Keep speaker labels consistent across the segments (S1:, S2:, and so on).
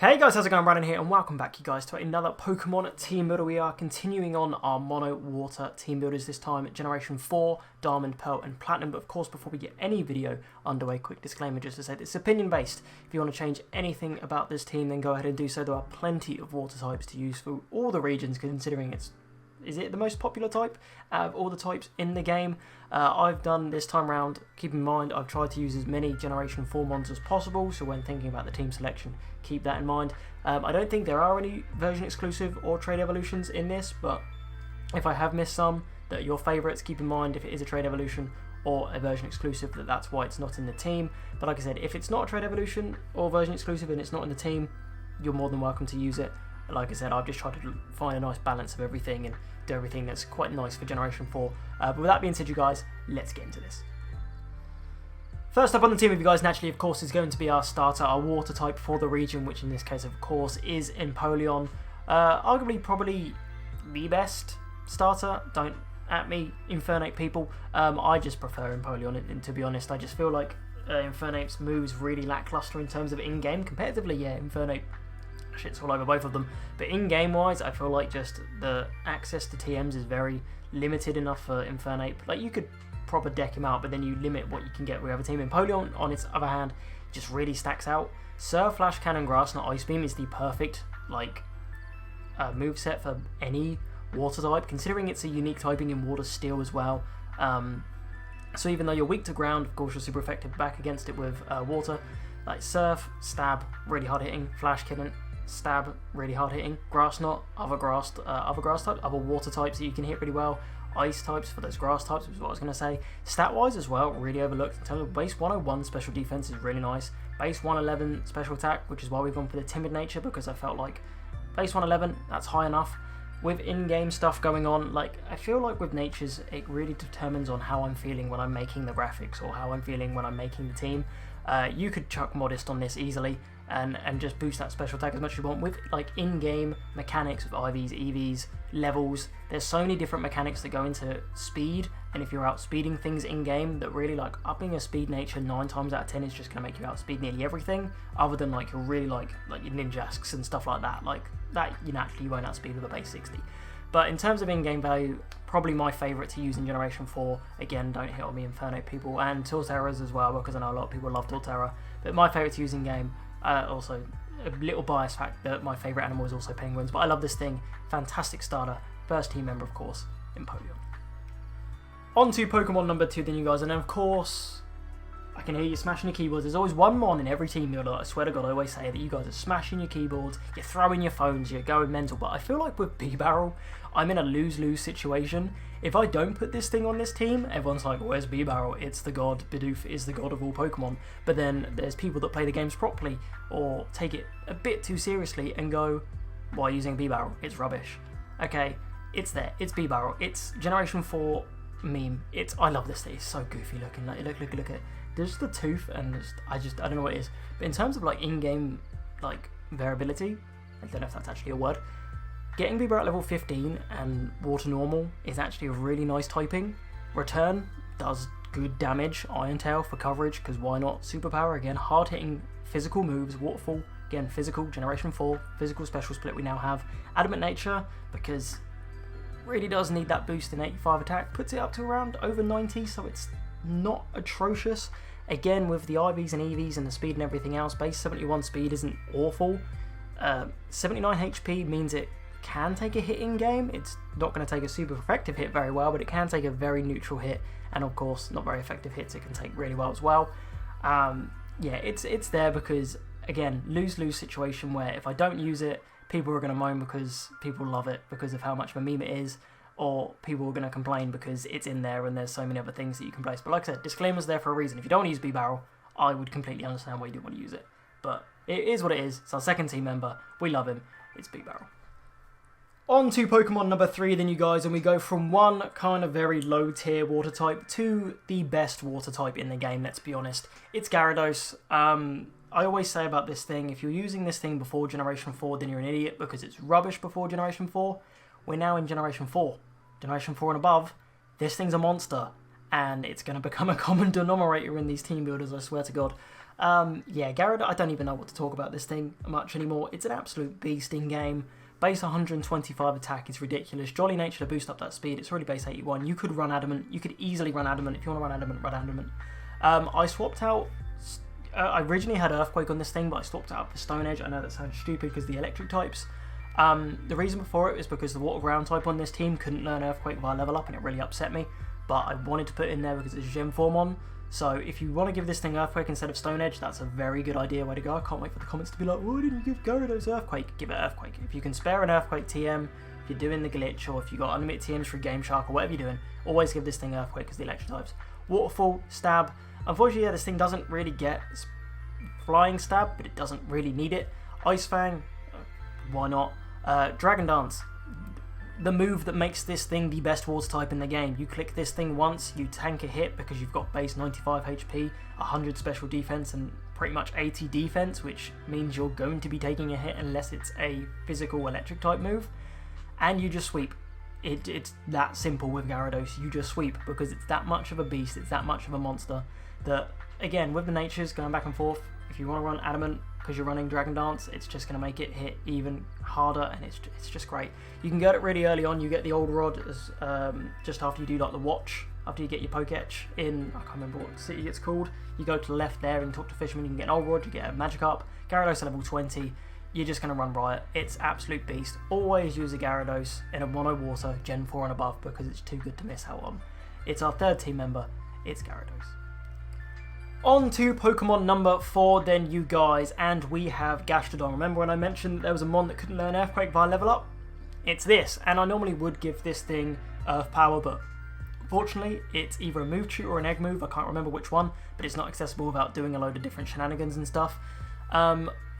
S1: Hey guys, how's it going? Brandon here, and welcome back, you guys, to another Pokemon team builder. We are continuing on our mono water team builders, this time at Generation 4, Diamond, Pearl, and Platinum. But of course, before we get any video underway, quick disclaimer just to say that it's opinion based. If you want to change anything about this team, then go ahead and do so. There are plenty of water types to use for all the regions, considering is it the most popular type out of all the types in the game. I've done this time round, keep in mind I've tried to use as many Generation 4 mons as possible, so when thinking about the team selection, keep that in mind. I don't think there are any version exclusive or trade evolutions in this, but if I have missed some that are your favourites, keep in mind if it is a trade evolution or a version exclusive, that's why it's not in the team. But like I said, if it's not a trade evolution or version exclusive and it's not in the team, you're more than welcome to use it. Like I said, I've just tried to find a nice balance of everything and do everything that's quite nice for Generation 4. But with that being said, you guys, let's get into this. First up on the team, of you guys, naturally, of course, is going to be our starter, our water type for the region, which in this case, of course, is Empoleon. Arguably, probably the best starter. Don't at me, Infernape people. I just prefer Empoleon, and to be honest, I just feel like Infernape's moves really lackluster in terms of in-game. Competitively, yeah, Infernape shits all over both of them, but in-game wise, I feel like just the access to TMs is very limited enough for Infernape. Like, you could proper deck him out, but then you limit what you can get with other team. Empoleon, on its other hand, just really stacks out. Surf, Flash, Cannon, Grass, not Ice Beam is the perfect moveset for any water type, considering it's a unique typing in Water Steel as well. So even though you're weak to ground, of course you're super effective back against it with water. Like Surf, Stab, really hard hitting. Flash, Cannon, Stab, really hard hitting. Grass Knot, other grass types, other water types that you can hit really well. Ice types for those grass types is what I was going to say. Stat wise as well, really overlooked in terms of base 101 special defense is really nice. Base 111 special attack, which is why we've gone for the timid nature, because I felt like base 111, that's high enough. With in-game stuff going on, like, I feel like with natures, it really determines on how I'm feeling when I'm making the graphics or how I'm feeling when I'm making the team. You could chuck Modest on this easily and just boost that special attack as much as you want. With like in-game mechanics of IVs, EVs, levels, there's so many different mechanics that go into speed, and if you're outspeeding things in-game, that really, like, upping a speed nature 9 times out of 10 is just going to make you outspeed nearly everything, other than like you're really like your Ninjasks and stuff like that. Like that, you naturally won't outspeed with a base 60. But in terms of in-game value, probably my favourite to use in Generation 4, again, don't hit on me, Infernape people, and Torterras as well, because I know a lot of people love Torterra, but my favourite to use in-game, also a little biased fact that my favourite animal is also penguins, but I love this thing, fantastic starter, first team member, of course, Empoleon. On to Pokemon number 2 then, you guys, and then of course, I can hear you smashing your keyboards. There's always one mon in every team builder. I swear to God, I always say that you guys are smashing your keyboards, you're throwing your phones, you're going mental. But I feel like with Bibarrel, I'm in a lose-lose situation. If I don't put this thing on this team, everyone's like, where's Bibarrel? It's the god. Bidoof is the god of all Pokemon. But then there's people that play the games properly or take it a bit too seriously and go, why are you using Bibarrel? It's rubbish. Okay, it's there. It's Bibarrel. It's Generation 4 meme. I love this thing. It's so goofy looking. Like, look at it. There's the tooth, and I don't know what it is. But in terms of like in-game like variability, I don't know if that's actually a word. Getting Bibarel at level 15 and Water Normal is actually a really nice typing. Return does good damage. Iron Tail for coverage, because why not? Superpower, again, hard-hitting physical moves. Waterfall, again, physical. Generation 4, physical special split we now have. Adamant Nature, because really does need that boost in 85 attack. Puts it up to around over 90, so it's not atrocious. Again, with the IVs and EVs and the speed and everything else, base 71 speed isn't awful. 79 HP means it can take a hit in game. It's not going to take a super effective hit very well, but it can take a very neutral hit, and of course not very effective hits it can take really well as well. Yeah, it's there because, again, lose-lose situation where if I don't use it, people are going to moan because people love it because of how much of a meme it is, or people are going to complain because it's in there and there's so many other things that you can place. But like I said, disclaimer's there for a reason. If you don't want to use Bibarrel, I would completely understand why you didn't want to use it. But it is what it is. It's our second team member. We love him. It's Bibarrel. On to Pokemon number 3 then, you guys, and we go from one kind of very low tier water type to the best water type in the game, let's be honest. It's Gyarados. I always say about this thing, if you're using this thing before Generation 4, then you're an idiot because it's rubbish before Generation 4. We're now in Generation 4. Generation 4 and above, this thing's a monster, and it's going to become a common denominator in these team builders, I swear to God. Yeah, Gyarados, I don't even know what to talk about this thing much anymore. It's an absolute beast in game. Base 125 attack is ridiculous. Jolly Nature to boost up that speed. It's already base 81. You could run Adamant. You could easily run Adamant. If you want to run Adamant, run Adamant. I swapped out... I originally had Earthquake on this thing, but I swapped it out for Stone Edge. I know that sounds stupid because the electric types. The reason for it is because the Water Ground type on this team couldn't learn Earthquake via level up, and it really upset me. But I wanted to put it in there because it's Gem Formon. So if you want to give this thing Earthquake instead of Stone Edge, that's a very good idea, way to go. I can't wait for the comments to be like, why didn't you give Gyarados Earthquake? Give it Earthquake. If you can spare an Earthquake TM, if you're doing the glitch, or if you've got unlimited TMs through Game Shark, or whatever you're doing, always give this thing Earthquake because the electric types. Waterfall, Stab. Unfortunately, yeah, this thing doesn't really get Flying Stab, but it doesn't really need it. Ice Fang, why not? Dragon Dance. The move that makes this thing the best water type in the game. You click this thing once, you tank a hit because you've got base 95 HP, 100 special defense, and pretty much 80 defense, which means you're going to be taking a hit unless it's a physical electric type move, and you just sweep. It's that simple with Gyarados. You just sweep because it's that much of a beast, it's that much of a monster that, again, with the natures going back and forth, if you want to run Adamant because you're running Dragon Dance, it's just going to make it hit even harder, and it's just great. You can get it really early on. You get the Old Rod as, just after you do like the Watch, after you get your Poketch in, I can't remember what city it's called. You go to the left there and talk to Fisherman, you can get an Old Rod, you get a Magikarp. Gyarados at level 20, you're just going to run Riot. It's absolute beast. Always use a Gyarados in a Mono Water, Gen 4 and above, because it's too good to miss out on. It's our third team member, it's Gyarados. On to Pokemon number 4 then, you guys, and we have Gastrodon. Remember when I mentioned that there was a mon that couldn't learn Earthquake via level up? It's this, and I normally would give this thing Earth Power, but fortunately it's either a move shoot or an egg move, I can't remember which one, but it's not accessible without doing a load of different shenanigans and stuff.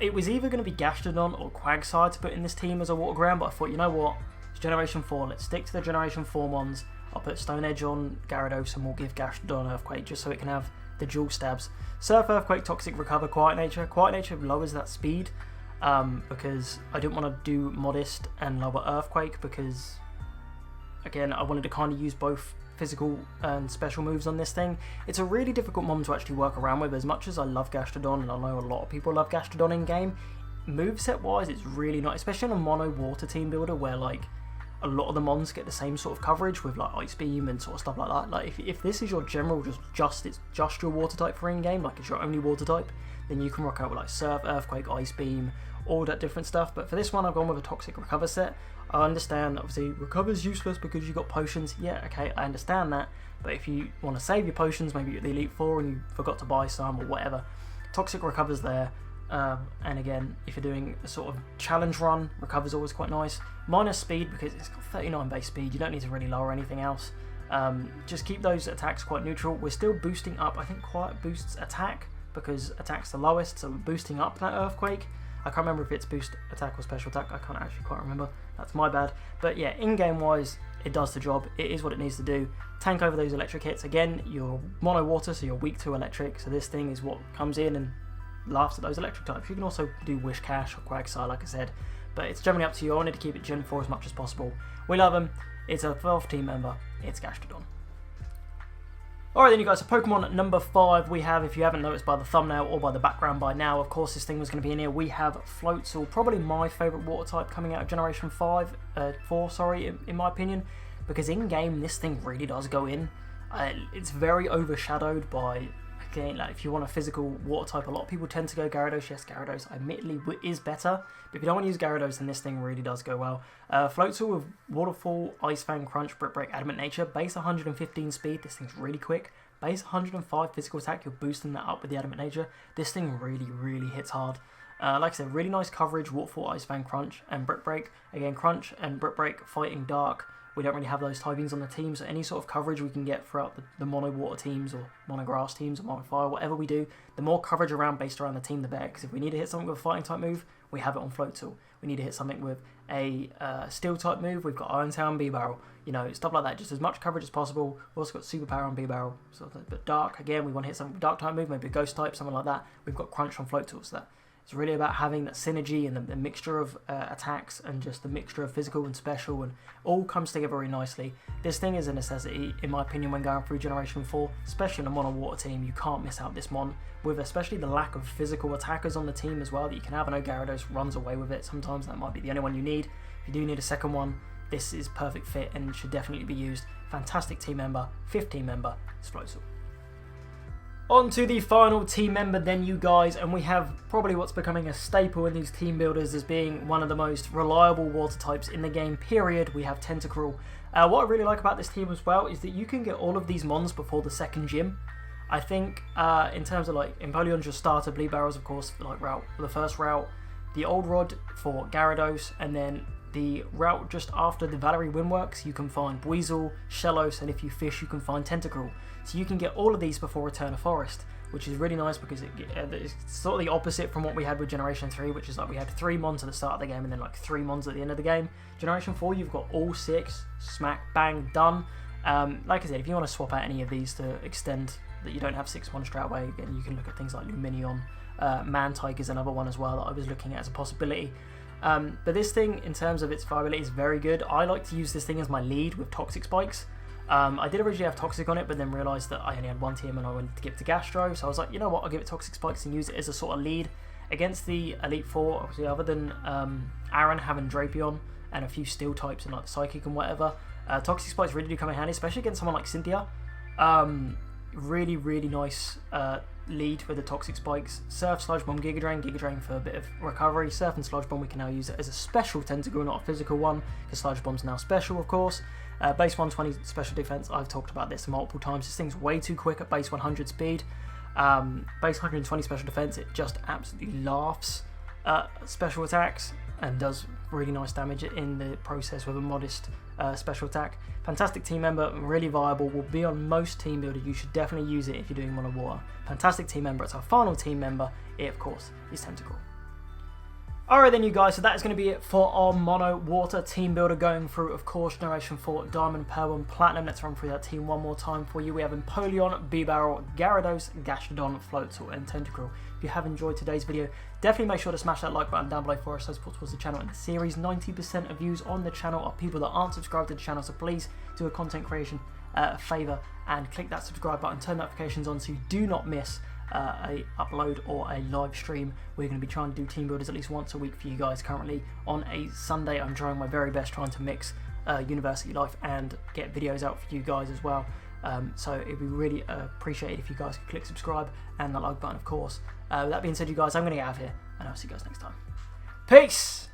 S1: It was either going to be Gastrodon or Quagsire to put in this team as a Water Ground, but I thought, you know what, it's Generation 4, let's stick to the Generation 4 mons. I'll put Stone Edge on Gyarados and we'll give Gastrodon Earthquake just so it can have the dual stabs. Surf, Earthquake, Toxic, Recover, Quiet Nature. Quiet Nature lowers that speed because I didn't want to do Modest and lower Earthquake because, again, I wanted to kind of use both physical and special moves on this thing. It's a really difficult mon to actually work around with. As much as I love Gastrodon, and I know a lot of people love Gastrodon in game, moveset wise it's really not, especially on a mono water team builder where like a lot of the mons get the same sort of coverage with like Ice Beam and sort of stuff like that. Like if this is your general it's just your water type for in-game, like it's your only water type, then you can rock out with like Surf, Earthquake, Ice Beam, all that different stuff. But for this one I've gone with a Toxic Recover set. I understand obviously Recover's useless because you got potions, yeah, okay, I understand that, but if you want to save your potions, maybe you're at the Elite Four and you forgot to buy some or whatever, Toxic Recover's there. And again, if you're doing a sort of challenge run, Recover's always quite nice. Minus speed because it's got 39 base speed, you don't need to really lower anything else. Just keep those attacks quite neutral. We're still boosting up, I think Quiet boosts attack because attack's the lowest, so we're boosting up that Earthquake. I can't remember if it's boost attack or special attack, I can't actually quite remember, that's my bad. But yeah, in-game wise, it does the job, it is what it needs to do. Tank over those electric hits. Again, you're mono water, so you're weak to electric, so this thing is what comes in and laughs at those electric types. You can also do Wish Cash or Quagsire, like I said, but it's generally up to you. I wanted to keep it Gen 4 as much as possible. We love him. It's a 12th team member. It's Gastrodon. Alright then, you guys, so Pokemon number 5 we have, if you haven't noticed by the thumbnail or by the background by now, of course this thing was going to be in here, we have Floatzel, probably my favourite water type coming out of Generation 4, in my opinion, because in-game this thing really does go in. It's very overshadowed by, again, like if you want a physical water type, a lot of people tend to go Gyarados. Yes, Gyarados admittedly is better, but if you don't want to use Gyarados, then this thing really does go well. Floatzel with Waterfall, Ice Fang, Crunch, Brick Break, Adamant Nature, base 115 speed, this thing's really quick. Base 105 physical attack, you're boosting that up with the Adamant Nature. This thing really hits hard. Like I said, really nice coverage, Waterfall, Ice Fang, Crunch, and Brick Break. Again, Crunch and Brick Break fighting Dark. We don't really have those typings on the team, so any sort of coverage we can get throughout the mono water teams or mono grass teams or mono fire, whatever we do, the more coverage based around the team, the better. Because if we need to hit something with a fighting type move, we have it on Floatzel. We need to hit something with a steel type move, we've got Iron Tail and Bibarrel. You know, stuff like that. Just as much coverage as possible. We've also got Superpower on Bibarrel. So, but Dark, again, we want to hit something with Dark type move, maybe a Ghost type, something like that. We've got Crunch on Floatzel, so that It's really about having that synergy and the mixture of attacks and just the mixture of physical and special, and all comes together very nicely. This thing is a necessity, in my opinion, when going through Generation 4, especially in a mono water team. You can't miss out this mon, with especially the lack of physical attackers on the team as well that you can have. I know Gyarados runs away with it sometimes, that might be the only one you need. If you do need a second one, this is perfect fit and should definitely be used. Fantastic team member, 5th team member, Floatzel. On to the final team member then, you guys, and we have probably what's becoming a staple in these team builders as being one of the most reliable water types in the game, period. We have Tentacruel. What I really like about this team as well is that you can get all of these mons before the second gym. I think in terms of like Empoleon's your starter, Bibarrel's of course like route for the first route, the old rod for Gyarados, and then the route just after the Valerie Windworks, you can find Weasel, Shellos, and if you fish, you can find Tentacruel. So you can get all of these before Return of Forest, which is really nice because it's sort of the opposite from what we had with Generation 3, which is like we had 3 mons at the start of the game and then like 3 mons at the end of the game. Generation 4, you've got all 6, smack, bang, done. Like I said, if you want to swap out any of these to extend that you don't have 6 mons straight away, again, you can look at things like Luminion. Mantike is another one as well that I was looking at as a possibility. But this thing, in terms of its viability, is very good. I like to use this thing as my lead with Toxic Spikes. I did originally have Toxic on it, but then realised that I only had 1 team and I wanted to give it to Gastro, so I was like, you know what, I'll give it Toxic Spikes and use it as a sort of lead against the Elite Four. Obviously, other than Aaron having Drapion and a few Steel types and like Psychic and whatever, Toxic Spikes really do come in handy, especially against someone like Cynthia. Really, really nice lead with the Toxic Spikes. Surf, Sludge Bomb, Giga Drain for a bit of recovery. Surf and Sludge Bomb, we can now use it as a special Tentacruel, not a physical one, because Sludge Bomb's now special, of course. Base 120 special defense, I've talked about this multiple times. This thing's way too quick at base 100 speed. Base 120 special defense, it just absolutely laughs at special attacks and does really nice damage in the process with a modest special attack. Fantastic team member, really viable, will be on most team builders. You should definitely use it if you're doing mono water. Fantastic team member. It's our final team member. It, of course, is Tentacruel. Alright then, you guys, so that is going to be it for our mono water team builder, going through, of course, Generation 4 Diamond, Pearl and Platinum. Let's run through that team one more time for you. We have Empoleon, Bibarrel, Gyarados, Gastrodon, Floatzel and Tentacruel. If you have enjoyed today's video, definitely make sure to smash that like button down below for us, so support towards the channel and the series. 90% of views on the channel are people that aren't subscribed to the channel, so please do a content creation favour and click that subscribe button, turn notifications on so you do not miss a upload or a live stream. We're going to be trying to do team builders at least once a week for you guys. Currently on a Sunday, I'm trying my very best trying to mix university life and get videos out for you guys as well. So it'd be really appreciated if you guys could click subscribe and the like button, of course. With that being said, you guys, I'm going to get out of here and I'll see you guys next time. Peace!